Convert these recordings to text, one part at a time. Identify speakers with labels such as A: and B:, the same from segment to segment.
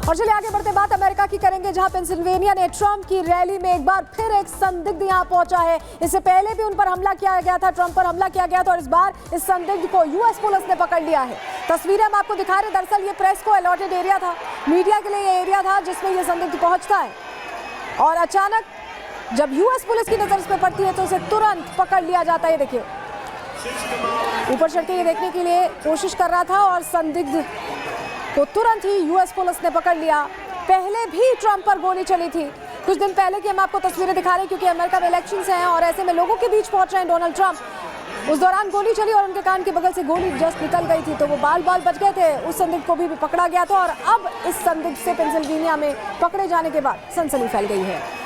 A: और चलिए आगे बढ़ते बात अमेरिका की करेंगे, जहां पेंसिल्वेनिया ने ट्रंप की रैली में एक बार फिर एक संदिग्ध यहां पहुंचा है। इससे पहले भी उन पर हमला किया गया था, ट्रंप पर हमला किया गया था और इस बार इस संदिग्ध को यूएस पुलिस ने पकड़ लिया है। तस्वीरें हम आपको दिखा रहे हैं। दरअसल ये प्रेस को अलॉटेड एरिया था, मीडिया के लिए ये एरिया था जिसमें ये संदिग्ध पहुंचता है और अचानक जब यूएस पुलिस की नजर इस पर पड़ती है तो उसे तुरंत पकड़ लिया जाता है। देखिए ऊपर चढ़ के ये देखने के लिए कोशिश कर रहा था और संदिग्ध को तुरंत ही यूएस पुलिस ने पकड़ लिया। पहले भी ट्रंप पर गोली चली थी कुछ दिन पहले की हम आपको तस्वीरें दिखा रहे हैं, क्योंकि अमेरिका में इलेक्शंस हैं और ऐसे में लोगों के बीच पहुंच रहे हैं डोनाल्ड ट्रंप। उस दौरान गोली चली और उनके कान के बगल से गोली जस्ट निकल गई थी, तो वो बाल बच गए थे। उस संदिग्ध को भी पकड़ा गया था और अब इस संदिग्ध से पेंसिल्वेनिया में पकड़े जाने के बाद सनसनी फैल गई है।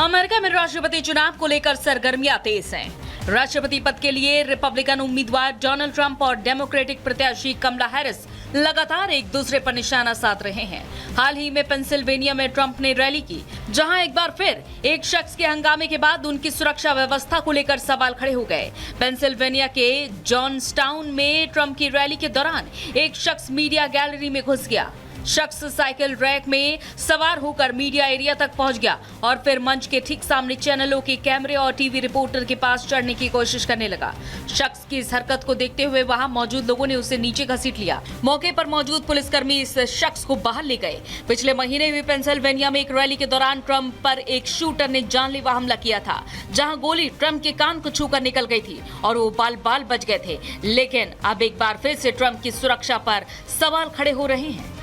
B: अमेरिका में राष्ट्रपति चुनाव को लेकर सरगर्मियां तेज हैं। राष्ट्रपति पद के लिए रिपब्लिकन उम्मीदवार डोनाल्ड ट्रंप और डेमोक्रेटिक प्रत्याशी कमला हैरिस लगातार एक दूसरे पर निशाना साध रहे हैं। हाल ही में पेंसिल्वेनिया में ट्रंप ने रैली की, जहां एक बार फिर एक शख्स के हंगामे के बाद उनकी सुरक्षा व्यवस्था को लेकर सवाल खड़े हो गए। पेंसिल्वेनिया के जॉन्सटाउन में ट्रंप की रैली के दौरान एक शख्स मीडिया गैलरी में घुस गया। शख्स साइकिल रैक में सवार होकर मीडिया एरिया तक पहुंच गया और फिर मंच के ठीक सामने चैनलों के कैमरे और टीवी रिपोर्टर के पास चढ़ने की कोशिश करने लगा। शख्स की इस हरकत को देखते हुए वहां मौजूद लोगों ने उसे नीचे घसीट लिया। मौके पर मौजूद पुलिसकर्मी इस शख्स को बाहर ले गए। पिछले महीने भी पेंसिल्वेनिया में एक रैली के दौरान ट्रंप पर एक शूटर ने जानलेवा हमला किया था, जहां गोली ट्रंप के कान को छूकर निकल गई थी और वो बाल बच गए थे। लेकिन अब एक बार फिर से ट्रंप की सुरक्षा पर सवाल खड़े हो रहे हैं।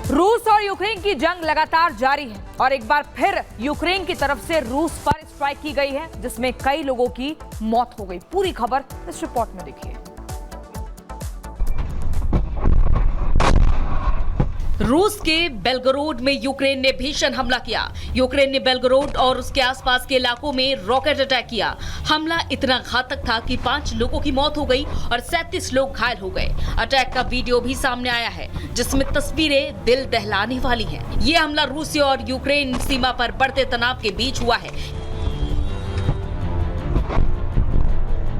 C: रूस और यूक्रेन की जंग लगातार जारी है और एक बार फिर यूक्रेन की तरफ से रूस पर स्ट्राइक की गई है, जिसमें कई लोगों की मौत हो गई। पूरी खबर इस रिपोर्ट में देखिए।
B: रूस के बेलगोरोड में यूक्रेन ने भीषण हमला किया। यूक्रेन ने बेलगोरोड और उसके आसपास के इलाकों में रॉकेट अटैक किया। हमला इतना घातक था कि 5 लोगों की मौत हो गई और 37 लोग घायल हो गए। अटैक का वीडियो भी सामने आया है, जिसमें तस्वीरें दिल दहलाने वाली हैं। ये हमला रूस और यूक्रेन सीमा पर बढ़ते तनाव के बीच हुआ है,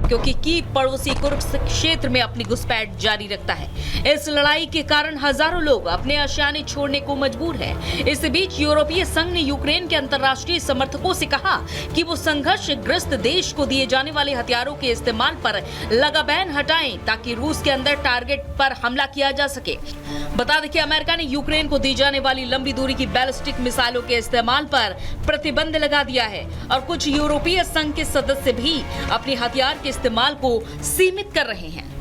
B: क्योंकि कीव पड़ोसी कुर्स्क क्षेत्र में अपनी घुसपैठ जारी रखता है। इस लड़ाई के कारण हजारों लोग अपने आशियाने छोड़ने को मजबूर हैं। इस बीच यूरोपीय संघ ने यूक्रेन के अंतर्राष्ट्रीय समर्थकों से कहा कि वो संघर्षग्रस्त देश को दिए जाने वाले हथियारों के इस्तेमाल पर लगा बैन हटाएं, ताकि रूस के अंदर टारगेट पर हमला किया जा सके। बता दें कि अमेरिका ने यूक्रेन को दी जाने वाली लंबी दूरी की बैलिस्टिक मिसाइलों के इस्तेमाल पर प्रतिबंध लगा दिया है और कुछ यूरोपीय संघ के सदस्य भी अपने हथियार के इस्तेमाल को सीमित कर रहे हैं।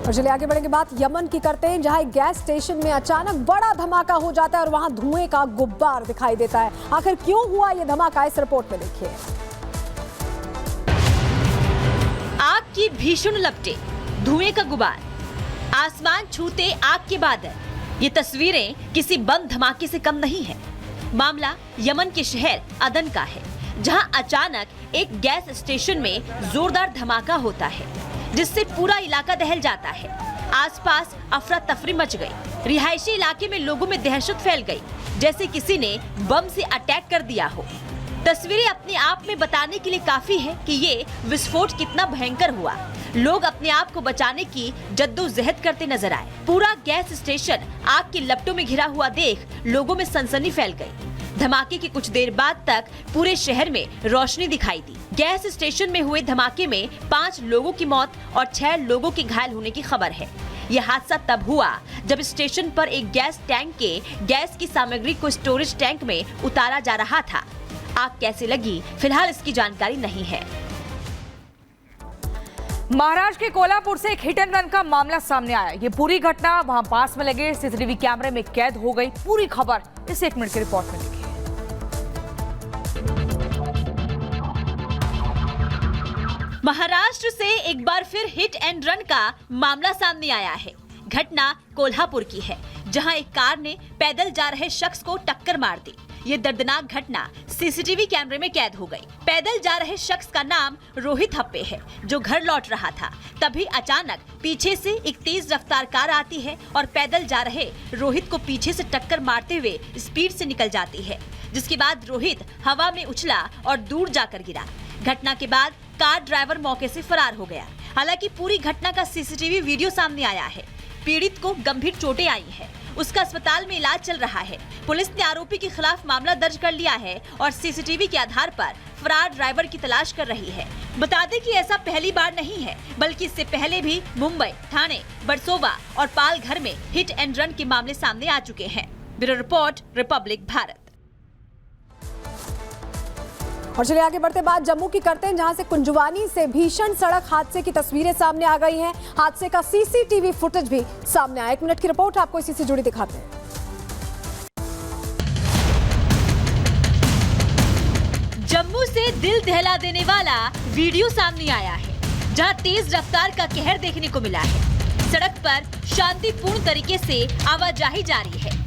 A: और चलिए आगे बढ़ेंगे, बात यमन की करते हैं, जहां एक गैस स्टेशन में अचानक बड़ा धमाका हो जाता है और वहां धुएं का गुब्बार दिखाई देता है। आखिर क्यों हुआ यह धमाका, इस रिपोर्ट में देखिए।
D: आग की भीषण लपटें, धुएं का गुब्बार, आसमान छूते आग के बादल। ये तस्वीरें किसी बम धमाके से कम नहीं है। मामला यमन के शहर अदन का है, जहां अचानक एक गैस स्टेशन में जोरदार धमाका होता है, जिससे पूरा इलाका दहल जाता है। आसपास अफरा तफरी मच गई। रिहायशी इलाके में लोगों में दहशत फैल गई, जैसे किसी ने बम से अटैक कर दिया हो। तस्वीरें अपने आप में बताने के लिए काफी है कि ये विस्फोट कितना भयंकर हुआ। लोग अपने आप को बचाने की जद्दोजहद करते नजर आए। पूरा गैस स्टेशन आग की लपटों में घिरा हुआ देख लोगों में सनसनी फैल गई। धमाके के कुछ देर बाद तक पूरे शहर में रोशनी दिखाई दी। गैस स्टेशन में हुए धमाके में 5 लोगों की मौत और 6 लोगों के घायल होने की खबर है। यह हादसा तब हुआ जब स्टेशन पर एक गैस टैंक के गैस की सामग्री को स्टोरेज टैंक में उतारा जा रहा था। आग कैसे लगी, फिलहाल इसकी जानकारी नहीं है।
C: महाराष्ट्र के कोल्हापुर से एक हिट एंड रन का मामला सामने आया। ये पूरी घटना वहां पास में लगे सीसीटीवी कैमरे में कैद हो गई। पूरी खबर इस 1 मिनट की रिपोर्ट में देखिए।
D: महाराष्ट्र से एक बार फिर हिट एंड रन का मामला सामने आया है। घटना कोल्हापुर की है, जहां एक कार ने पैदल जा रहे शख्स को टक्कर मार दी। ये दर्दनाक घटना सीसीटीवी कैमरे में कैद हो गई। पैदल जा रहे शख्स का नाम रोहित हप्पे है, जो घर लौट रहा था। तभी अचानक पीछे से एक तेज रफ्तार कार आती है और पैदल जा रहे रोहित को पीछे से टक्कर मारते हुए स्पीड से निकल जाती है, जिसके बाद रोहित हवा में उछला और दूर जाकर गिरा। घटना के बाद कार ड्राइवर मौके से फरार हो गया। हालांकि पूरी घटना का सीसीटीवी वीडियो सामने आया है। पीड़ित को गंभीर चोटें आई हैं। उसका अस्पताल में इलाज चल रहा है। पुलिस ने आरोपी के खिलाफ मामला दर्ज कर लिया है और सीसीटीवी के आधार पर फरार ड्राइवर की तलाश कर रही है। बता दें कि ऐसा पहली बार नहीं है, बल्कि इससे पहले भी मुंबई, ठाणे, बरसोवा और पालघर में हिट एंड रन के मामले सामने आ चुके हैं। Bureau report, Republic Bharat.
A: और चलिए आगे बढ़ते बात जम्मू की करते हैं, जहां से कुंजवानी से भीषण सड़क हादसे की तस्वीरें सामने आ गई हैं। हादसे का सीसीटीवी फुटेज भी सामने आया। 1 मिनट की रिपोर्ट आपको इसी से जुड़ी दिखाते हैं।
D: जम्मू से दिल दहला देने वाला वीडियो सामने आया है, जहां तेज रफ्तार का कहर देखने को मिला है। सड़क पर शांतिपूर्ण तरीके से आवाजाही जारी है।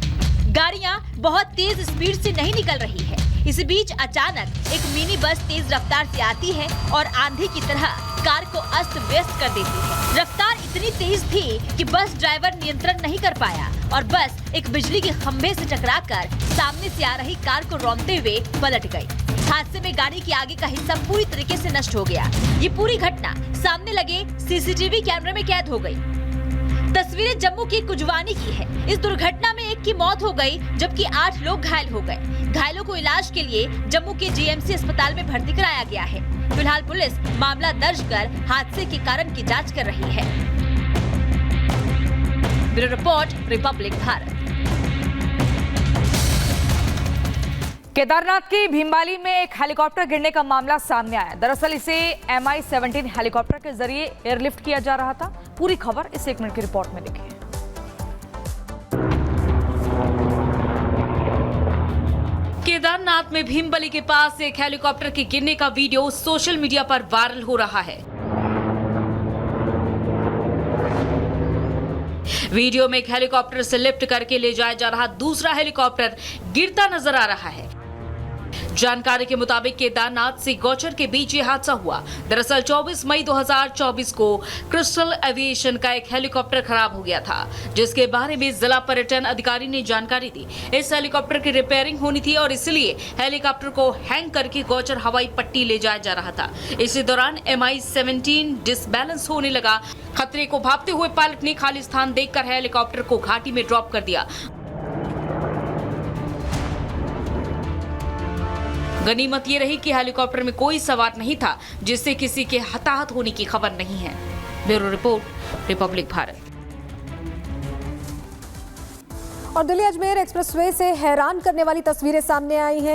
D: गाड़ियां बहुत तेज स्पीड से नहीं निकल रही है। इस बीच अचानक एक मिनी बस तेज रफ्तार से आती है और आंधी की तरह कार को अस्त व्यस्त कर देती है। रफ्तार इतनी तेज थी कि बस ड्राइवर नियंत्रण नहीं कर पाया और बस एक बिजली के खंभे से टकराकर सामने से आ रही कार को रौंदते हुए पलट गई। हादसे में गाड़ी के आगे का हिस्सा पूरी तरीके से नष्ट हो गया। ये पूरी घटना सामने लगे सीसीटीवी कैमरे में कैद हो गई। तस्वीरें जम्मू की कुंजवानी की है। इस दुर्घटना में एक की मौत हो गई, जबकि 8 लोग घायल हो गए। घायलों को इलाज के लिए जम्मू के जीएमसी अस्पताल में भर्ती कराया गया है। फिलहाल पुलिस मामला दर्ज कर हादसे के कारण की जांच कर रही है। Bureau report, Republic Bharat.
C: Kedarnath की भीमबाली में एक हेलीकॉप्टर गिरने का मामला सामने आया। दरअसल इसे MI-17 हेलीकॉप्टर के जरिए एयरलिफ्ट किया जा रहा था। पूरी खबर इस 1 मिनट की रिपोर्ट में देखिए।
B: केदारनाथ में भीमबली के पास एक हेलीकॉप्टर के गिरने का वीडियो सोशल मीडिया पर वायरल हो रहा है। वीडियो में एक हेलीकॉप्टर से लिफ्ट करके ले जाया जा रहा दूसरा हेलीकॉप्टर गिरता नजर आ रहा है। जानकारी के मुताबिक केदारनाथ से गौचर के बीच ये हादसा हुआ। दरअसल 24 मई 2024 को क्रिस्टल एविएशन का एक हेलीकॉप्टर खराब हो गया था, जिसके बारे में जिला पर्यटन अधिकारी ने जानकारी दी। इस हेलीकॉप्टर की रिपेयरिंग होनी थी और इसलिए हेलीकॉप्टर को हैंग करके गौचर हवाई पट्टी ले जाया जा रहा था। इसी दौरान MI-17 डिसबैलेंस होने लगा। खतरे को भांपते हुए पायलट ने खाली स्थान देखकर हेलीकॉप्टर को घाटी में ड्रॉप कर दिया। गनीमत ये रही कि हेलीकॉप्टर में कोई सवार नहीं था, जिससे किसी के हताहत होने की खबर नहीं है। Bureau report, Republic Bharat.
A: और दिल्ली अजमेर एक्सप्रेसवे से हैरान करने वाली तस्वीरें सामने आई हैं।